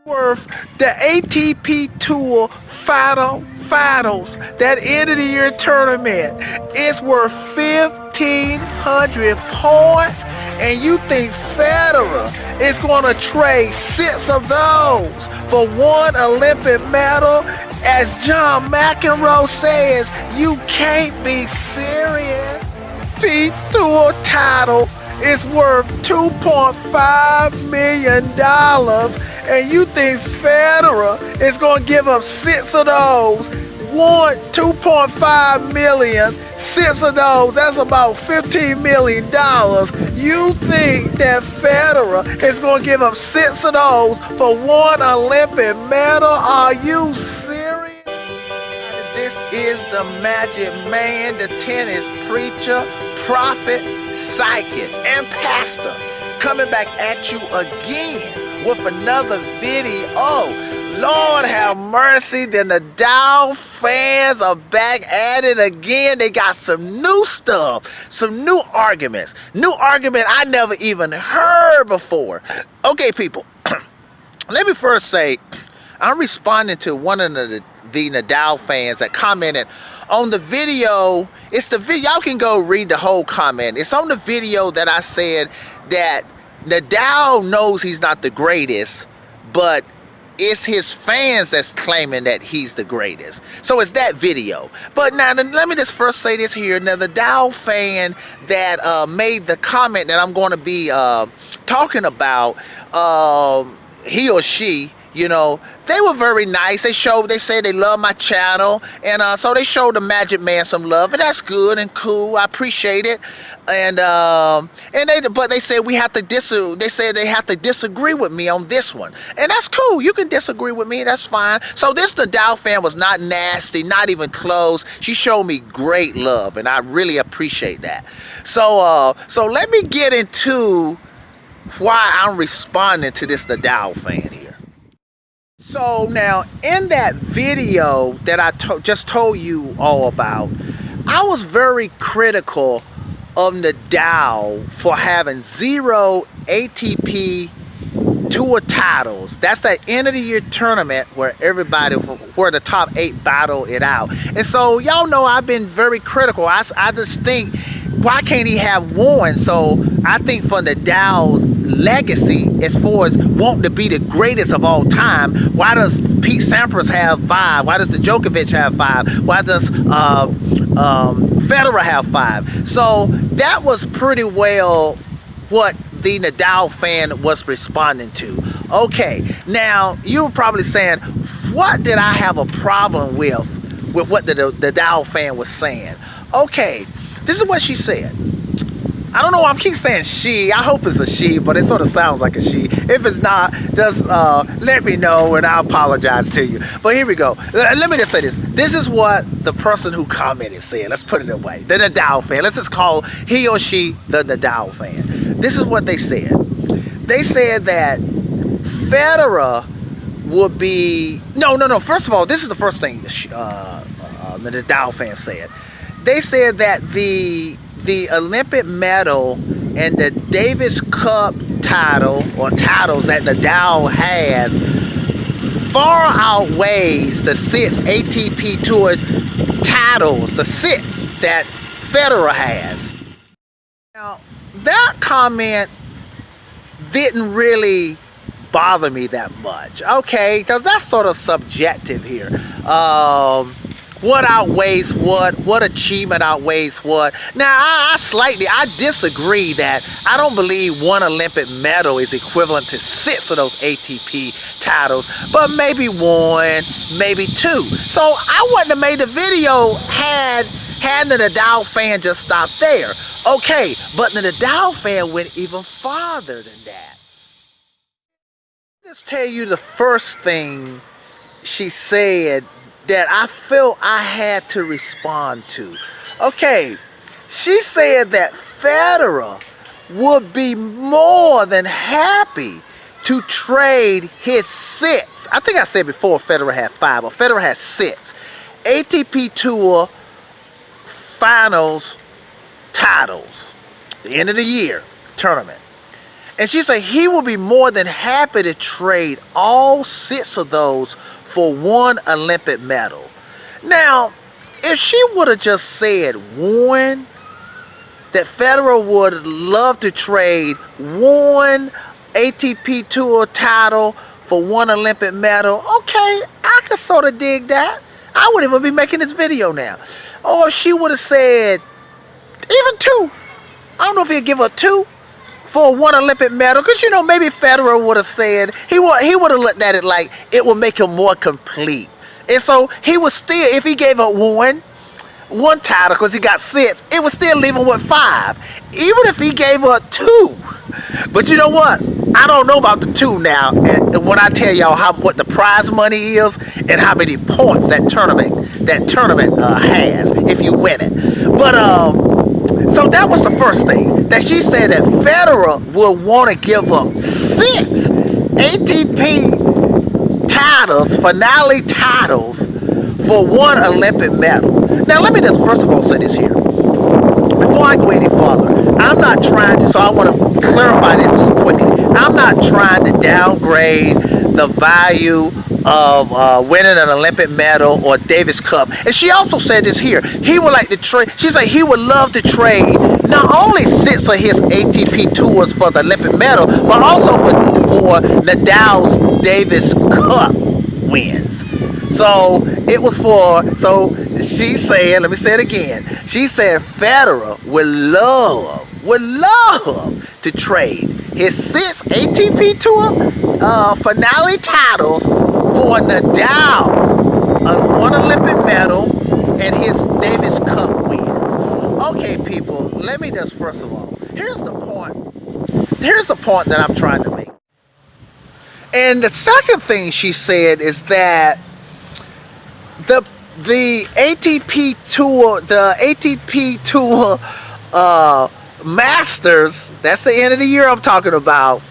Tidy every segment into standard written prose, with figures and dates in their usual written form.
Worth the ATP Tour finals, that end of the year tournament, is worth 1,500 points, and you think Federer is going to trade 6 of those for one Olympic medal? As John McEnroe says, you can't be serious. The Tour title is worth $2.5 million, and you think Federer is going to give up 6 of those? One, 2.5 million, 6 of those, that's about $15 million. You think that Federer is going to give up 6 of those for one Olympic medal? Are you serious? This is the Magic Man, the tennis preacher, prophet, psychic, and pastor, coming back at you again with another video. Oh, Lord have mercy, the Nadal fans are back at it again. They got some new stuff, some new arguments. New argument I never even heard before. Okay, people, let me first say, I'm responding to one of the Nadal fans that commented on the video. It's the video, y'all can go read the whole comment. It's on the video that I said that Nadal knows he's not the greatest, but it's his fans that's claiming that he's the greatest. So it's that video. But now let me just first say this here. Now the Nadal fan that made the comment that I'm going to be talking about, he or she, you know, they were very nice. They said they love my channel, and so they showed the Magic Man some love, and that's good and cool. I appreciate it. But they said we have to They said they have to disagree with me on this one, and that's cool. You can disagree with me. That's fine. So this Nadal fan was not nasty, not even close. She showed me great love, and I really appreciate that. So let me get into why I'm responding to this Nadal fan here. So now, in that video that I just told you all about, I was very critical of Nadal for having 0 ATP Tour titles. That's that end of the year tournament where where the top 8 battle it out. And so y'all know I've been very critical. I just think, why can't he have one? So I think for Nadal's legacy, as far as wanting to be the greatest of all time, why does Pete Sampras have 5? Why does the Djokovic have 5? Why does Federer have 5? So that was pretty well what the Nadal fan was responding to. Okay, now you were probably saying, what did I have a problem with what the Nadal fan was saying? Okay, this is what she said. I don't know, I keep saying she. I hope it's a she, but it sort of sounds like a she. If it's not, just let me know and I'll apologize to you. But here we go. Let me just say this. This is what the person who commented said. Let's put it away. The Nadal fan. Let's just call he or she the Nadal fan. This is what they said. They said that Federer would be... No. First of all, this is the first thing the Nadal fan said. They said that the Olympic medal and the Davis Cup title, or titles that Nadal has, far outweighs the 6 ATP Tour titles, the 6 that Federer has. Now, that comment didn't really bother me that much, okay, because that's sort of subjective here. What outweighs what achievement outweighs what. Now, I disagree that I don't believe one Olympic medal is equivalent to 6 of those ATP titles, but maybe 1, maybe 2. So I wouldn't have made the video had the Nadal fan just stopped there. Okay, but the Nadal fan went even farther than that. Let's tell you the first thing she said that I felt I had to respond to. Okay, she said that Federer would be more than happy to trade his 6. I think I said before Federer had 5, but Federer has 6 ATP Tour finals titles, the end of the year tournament. And she said he will be more than happy to trade all 6 of those for 1 Olympic medal. Now, if she would have just said 1, that Federer would love to trade 1 ATP Tour title for 1 Olympic medal, okay, I could sort of dig that. I wouldn't even be making this video now. Or she would have said even 2. I don't know if he'd give her 2 for 1 Olympic medal, because you know, maybe Federer would have said he would have looked at it like it would make him more complete. And so he would still, if he gave her one title because he got 6, it would still leave him with 5. Even if he gave her 2. But you know what? I don't know about the 2 now. And when I tell y'all what the prize money is and how many points that tournament has if you win it. But so that was the first thing that she said, that Federer would want to give up 6 ATP titles, finale titles, for 1 Olympic medal. Now let me just first of all say this here. Before I go any further, I'm not trying to, so I want to clarify this quickly. I'm not trying to downgrade the value of winning an Olympic medal or Davis Cup. And she also said this here. He would like to trade, she said he would love to trade not only 6 of his ATP tours for the Olympic medal, but also for Nadal's Davis Cup wins. So it was so she said, let me say it again. She said Federer would love to trade his 6 ATP Tour finale titles for Nadal's 1 Olympic medal and his Davis Cup wins. Okay, people, let me just first of all, here's the point that I'm trying to make. And the second thing she said is that the ATP Tour Masters, that's the end of the year I'm talking about.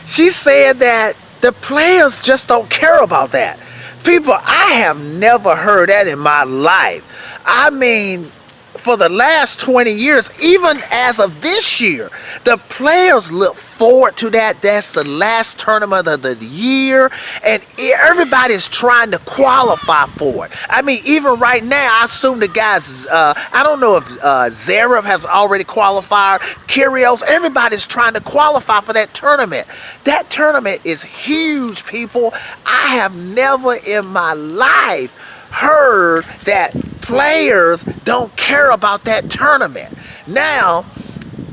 She said that the players just don't care about that. People, I have never heard that in my life. I mean, for the last 20 years, even as of this year, the players look forward to that. That's the last tournament of the year, and everybody's trying to qualify for it. I mean, even right now, I assume the guys, I don't know if Zverev has already qualified, Kyrgios, everybody's trying to qualify for that tournament. That tournament is huge, people. I have never in my life heard that players don't care about that tournament. Now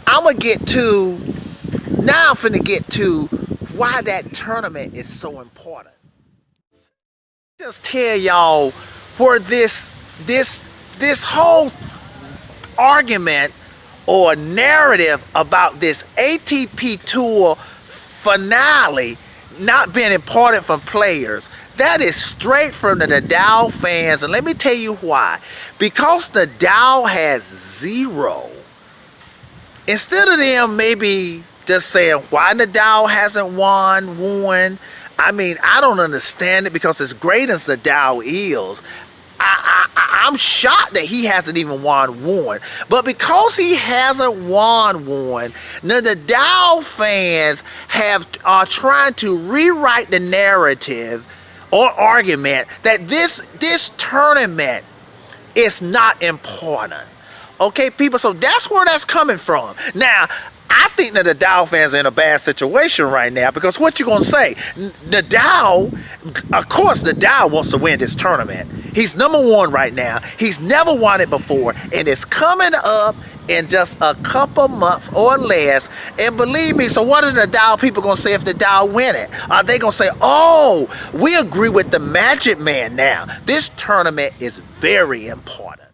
I'm finna get to why that tournament is so important. Just tell y'all where this whole argument or narrative about this ATP Tour finale not being important for players, that is straight from the Nadal fans, and let me tell you why. Because Nadal has 0. Instead of them maybe just saying why Nadal hasn't won, I mean, I don't understand it, because as great as Nadal is, I'm shocked that he hasn't even won one. But because he hasn't won one, the Nadal fans are trying to rewrite the narrative or argument that this tournament is not important. Okay, people, so that's where that's coming from. Now, I think that the Nadal fans are in a bad situation right now, because what you gonna say? Nadal, of course, Nadal wants to win this tournament. He's #1 right now. He's never won it before, and it's coming up in just a couple months or less. And believe me, so what are the Nadal people gonna say if Nadal win it? Are they gonna say, "Oh, we agree with the Magic Man now. This tournament is very important"?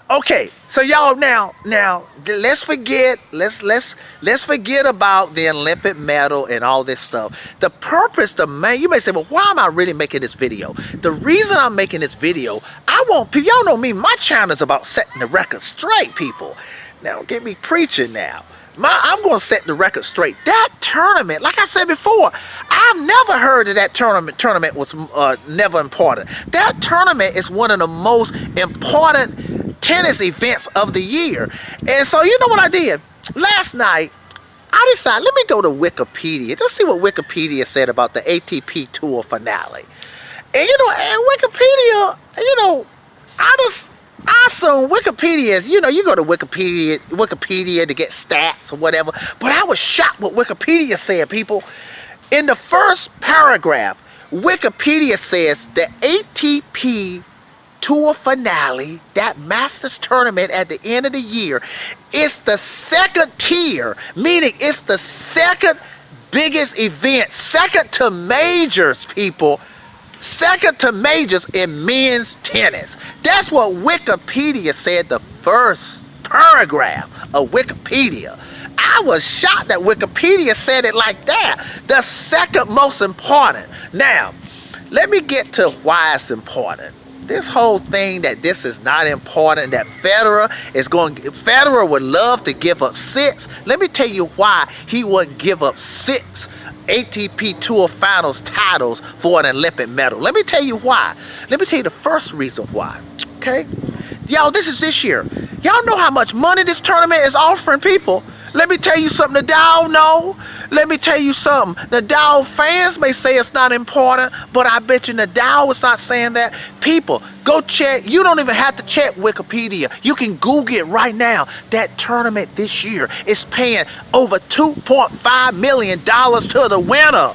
Okay, so y'all now let's forget about the Olympic medal and all this stuff. The purpose, you may say, well, why am I really making this video? The reason I'm making this video, I want people, y'all know me, my channel is about setting the record straight, people. Now get me preaching now. I'm going to set the record straight. That tournament, like I said before, I've never heard that tournament was never important. That tournament is one of the most important tennis events of the year. And so you know what I did? Last night, I decided, let me go to Wikipedia. Just see what Wikipedia said about the ATP Tour finale. And Wikipedia, I assume Wikipedia is, you go to Wikipedia to get stats or whatever. But I was shocked what Wikipedia said, people. In the first paragraph, Wikipedia says the ATP Tour finale, that Masters tournament at the end of the year, is the second tier, meaning it's the second biggest event, second to majors, people. Second to majors in men's tennis. That's what Wikipedia said, the first paragraph of Wikipedia. I was shocked that Wikipedia said it like that. The second most important. Now, let me get to why it's important. This whole thing that this is not important, that Federer would love to give up 6. Let me tell you why he would give up 6 ATP Tour Finals titles for an Olympic medal. Let me tell you why. Let me tell you the first reason why. Okay? Y'all, this year. Y'all know how much money this tournament is offering people. Let me tell you something Nadal know. Let me tell you something. Nadal fans may say it's not important, but I bet you Nadal is not saying that. People, go check. You don't even have to check Wikipedia. You can Google it right now. That tournament this year is paying over $2.5 million to the winner.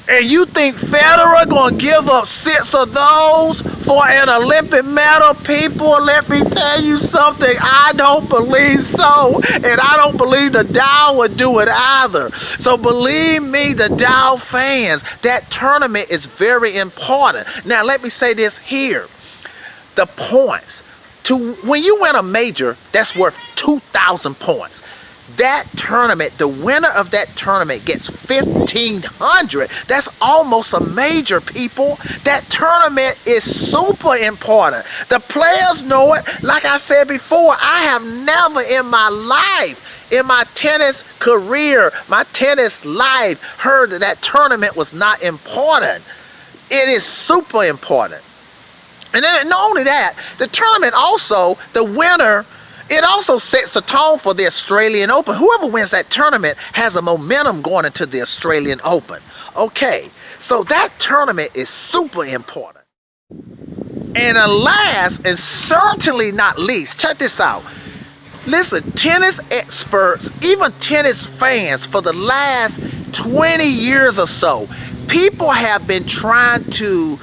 And you think Federer gonna give up 6 of those for an Olympic medal? People, let me tell you something. I don't believe so. And I don't believe Nadal would do it either. So believe me, Nadal fans, that tournament is very important. Now, let me say this here. The points. When you win a major, that's worth 2,000 points. That tournament, the winner of that tournament gets 1,500. That's almost a major, people. That tournament is super important. The players know it. Like I said before, I have never in my life, in my tennis career, my tennis life, heard that tournament was not important. It is super important. And then not only that, the tournament also, the winner, it also sets the tone for the Australian Open. Whoever wins that tournament has a momentum going into the Australian Open. Okay, so that tournament is super important. And last, and certainly not least, check this out. Listen, tennis experts, even tennis fans, for the last 20 years or so, people have been trying to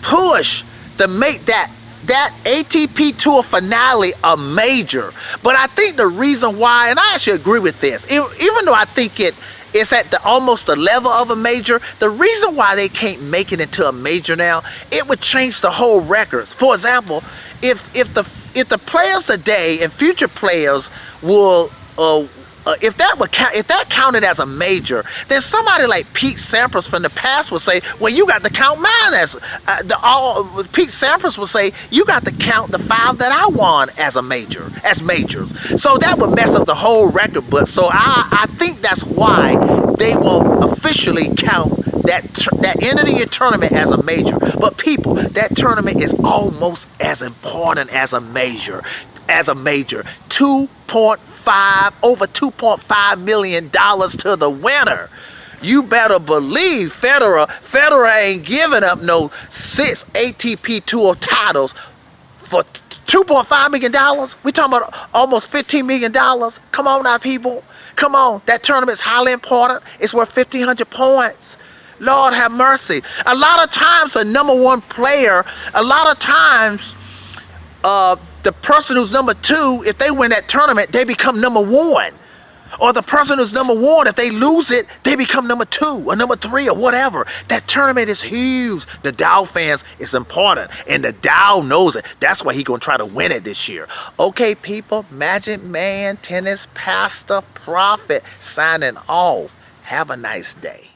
push to make that ATP Tour finale a major. But I think the reason why, and I actually agree with this, even though I think it's at almost the level of a major, the reason why they can't make it into a major now, it would change the whole records. For example, if the players today and future players will if that counted as a major, then somebody like Pete Sampras from the past would say, well, you got to count mine as Pete Sampras would say, you got to count the 5 that I won as majors. So that would mess up the whole record book. So I think that's why they won't officially count that end of the year tournament as a major. But people, that tournament is almost as important as a major. Over $2.5 million to the winner. You better believe Federer ain't giving up no 6 ATP Tour titles for $2.5 million. We talking about almost $15 million. Come on now, people. Come on. That tournament's highly important. It's worth 1,500 points. Lord have mercy. A lot of times a number 1 player, the person who's number 2, if they win that tournament, they become number 1. Or the person who's number 1, if they lose it, they become number 2 or number 3 or whatever. That tournament is huge. The Nadal fans, it's important. And the Nadal knows it. That's why he's going to try to win it this year. Okay, people, Magic Man, Tennis Pastor, Prophet, signing off. Have a nice day.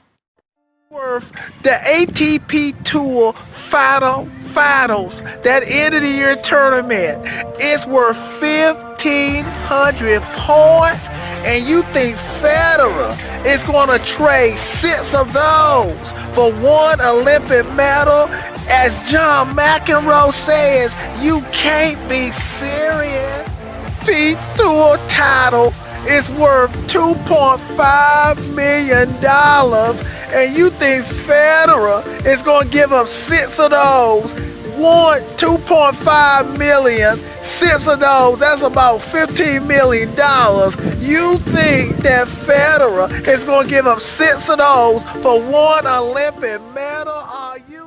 Worth the ATP Tour finals, that end of the year tournament, is worth 1,500 points, and you think Federer is going to trade 6 of those for 1 Olympic medal? As John McEnroe says, you can't be serious. The Tour title is worth $2.5 million, and you think Federer is going to give up 6 of those? 2.5 million, 6 of those, that's about $15 million. You think that Federer is going to give up 6 of those for one Olympic medal? Are you